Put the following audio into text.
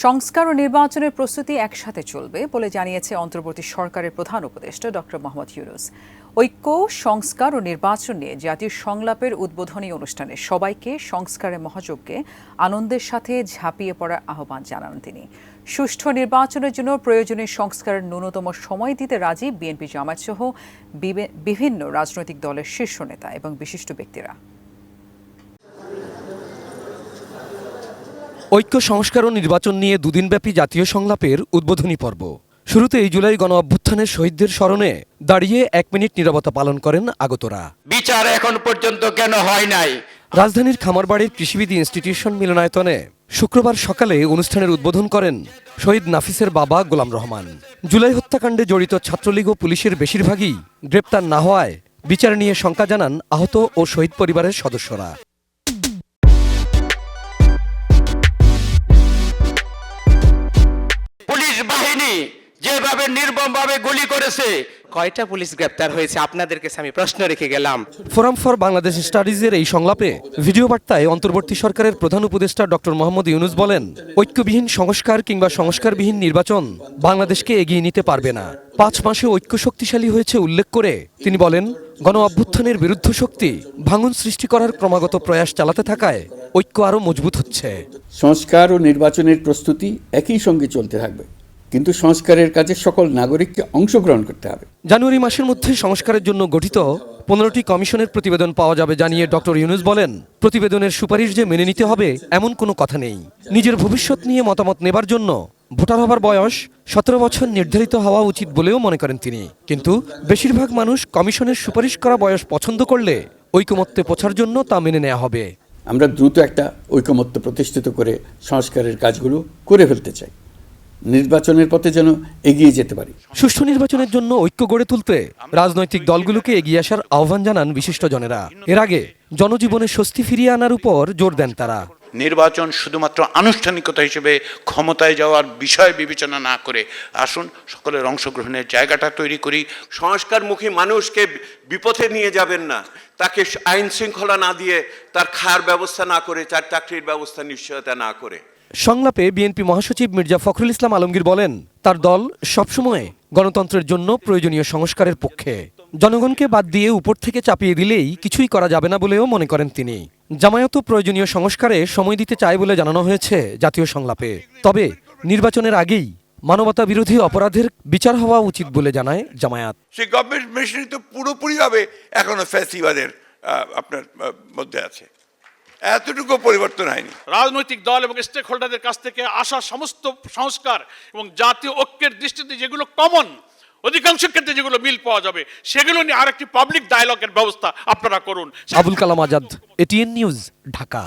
সংস্কার ও নির্বাচনের প্রস্তুতি একসাথে চলবে বলে জানিয়েছে অন্তর্বর্তী সরকারের প্রধান উপদেষ্টা ডক্টর মোহাম্মদ ইউনূস। ঐক্য, সংস্কার ও নির্বাচন নিয়ে জাতীয় সংলাপের উদ্বোধনী অনুষ্ঠানে সবাইকে সংস্কারের মহাযজ্ঞে আনন্দের সাথে ঝাঁপিয়ে পড়ার আহ্বান জানান তিনি। সুষ্ঠু নির্বাচনের জন্য প্রয়োজনীয় সংস্কারের ন্যূনতম সময় দিতে রাজি বিএনপি, জামায়াত সহ বিভিন্ন রাজনৈতিক দলের শীর্ষ নেতা এবং বিশিষ্ট ব্যক্তিরা। ঐক্য, সংস্কার ও নির্বাচন নিয়ে দুদিনব্যাপী জাতীয় সংলাপের উদ্বোধনী পর্ব শুরুতে এই জুলাই গণ অভ্যুত্থানের শহীদদের স্মরণে দাঁড়িয়ে 1 মিনিট নীরবতা পালন করেন আগতরা। বিচার এখন পর্যন্ত কেন হয় নাই? রাজধানীর খামারবাড়ির কৃষিবিদ ইনস্টিটিউশন মিলনায়তনে শুক্রবার সকালে অনুষ্ঠানের উদ্বোধন করেন শহীদ নাফিসের বাবা গোলাম রহমান। জুলাই হত্যাকাণ্ডে জড়িত ছাত্রলীগ ও পুলিশের বেশিরভাগই গ্রেপ্তার না হওয়ায় বিচার নিয়ে শঙ্কা জানান আহত ও শহীদ পরিবারের সদস্যরা। পুলিশ বাহিনী যেভাবে নির্মমভাবে গুলি করেছে, কয়টা পুলিশ গ্রেপ্তার হয়েছে আপনাদের কাছে আমি প্রশ্ন রেখে গেলাম। ফোরাম ফর বাংলাদেশ স্টাডিজের এই সংলাপে ভিডিও বার্তায় অন্তর্বর্তী সরকারের প্রধান উপদেষ্টা ডক্টর মোহাম্মদ ইউনূস বলেন, ঐক্যবিহীন সংস্কার কিংবা সংস্কারবিহীন নির্বাচন বাংলাদেশকে এগিয়ে নিতে পারবে না। 5 মাসে ঐক্য শক্তিশালী হয়েছে উল্লেখ করে তিনি বলেন, গণ অভ্যুত্থানের বিরুদ্ধ শক্তি ভাঙন সৃষ্টি করার ক্রমাগত প্রয়াস চালাতে থাকায় ঐক্য আরও মজবুত হচ্ছে। সংস্কার ও নির্বাচনের প্রস্তুতি একই সঙ্গে চলতে থাকবে, কিন্তু সংস্কারের কাজে সকল নাগরিককে অংশগ্রহণ করতে হবে। জানুয়ারি মাসের মধ্যে সংস্কারের জন্য গঠিত 15টি কমিশনের প্রতিবেদন পাওয়া যাবে জানিয়ে ডক্টর ইউনূস বলেন, প্রতিবেদনের সুপারিশ যে মেনে নিতে হবে এমন কোনো কথা নেই। নিজের ভবিষ্যৎ নিয়ে মতামত নেবার জন্য ভোটার হবার বয়স 17 বছর নির্ধারিত হওয়া উচিত বলেও মনে করেন তিনি। কিন্তু বেশিরভাগ মানুষ কমিশনের সুপারিশ করা বয়স পছন্দ করলে ঐকমত্যে পৌঁছার জন্য তা মেনে নেওয়া হবে। আমরা দ্রুত একটা ঐকমত্য প্রতিষ্ঠিত করে সংস্কারের কাজগুলো করে ফেলতে চাই, নির্বাচনের পথে যেন এগিয়ে যেতে পারি। সুষ্ঠু নির্বাচনের জন্য ঐক্য গড়ে তুলতে রাজনৈতিক দলগুলোকে এগিয়ে আসার আহ্বান জানান বিশিষ্টজনেরা। এর আগে জনজীবনে স্বস্তি ফিরিয়ে আনার উপর জোর দেন তারা। নির্বাচন শুধুমাত্র আনুষ্ঠানিকতা হিসেবে ক্ষমতায় যাওয়ার বিষয় বিবেচনা না করে আসুন সকলের অংশগ্রহণের জায়গাটা তৈরি করি। সংস্কারমুখী মানুষকে বিপথে নিয়ে যাবেন না, তাকে আইন শৃঙ্খলা না দিয়ে, তার খাওয়ার ব্যবস্থা না করে, তার চাকরির ব্যবস্থা নিশ্চয়তা না করে। সংলাপে বিএনপি মহাসচিব মির্জা ফখরুল ইসলাম আলমগীর বলেন, তার দল সবসময় গণতন্ত্রের জন্য প্রয়োজনীয় সংস্কারের পক্ষে। জনগণকে বাদ দিয়ে উপর থেকে চাপিয়ে দিলেই কিছুই করা যাবে না বলেও মনে করেন তিনি। জামায়াতও প্রয়োজনীয় সংস্কারে সময় দিতে চায় বলে জানানো হয়েছে জাতীয় সংলাপে। তবে নির্বাচনের আগেই মানবতা বিরোধী অপরাধের বিচার হওয়া উচিত বলে জানায় জামায়াত। সেই গভর্নমেন্ট মেশিনারি তো পুরোপুরিভাবে এখনো ফ্যাসিবাদের আপনার মধ্যে আছে, এতটুকু পরিবর্তন হয়নি। রাজনৈতিক দল এবং স্টেক হোল্ডারদের কাছ থেকে আসা সমস্ত সংস্কার এবং জাতীয় ঐক্যের দৃষ্টিতে যেগুলো কমন, অধিকাংশ ক্ষেত্রে যেগুলো মিল পাওয়া যাবে, সেগুলো নিয়ে আরেকটি পাবলিক ডায়ালগের ব্যবস্থা আপনারা করুন। Abul Kalam Azad, ATN news, Dhaka.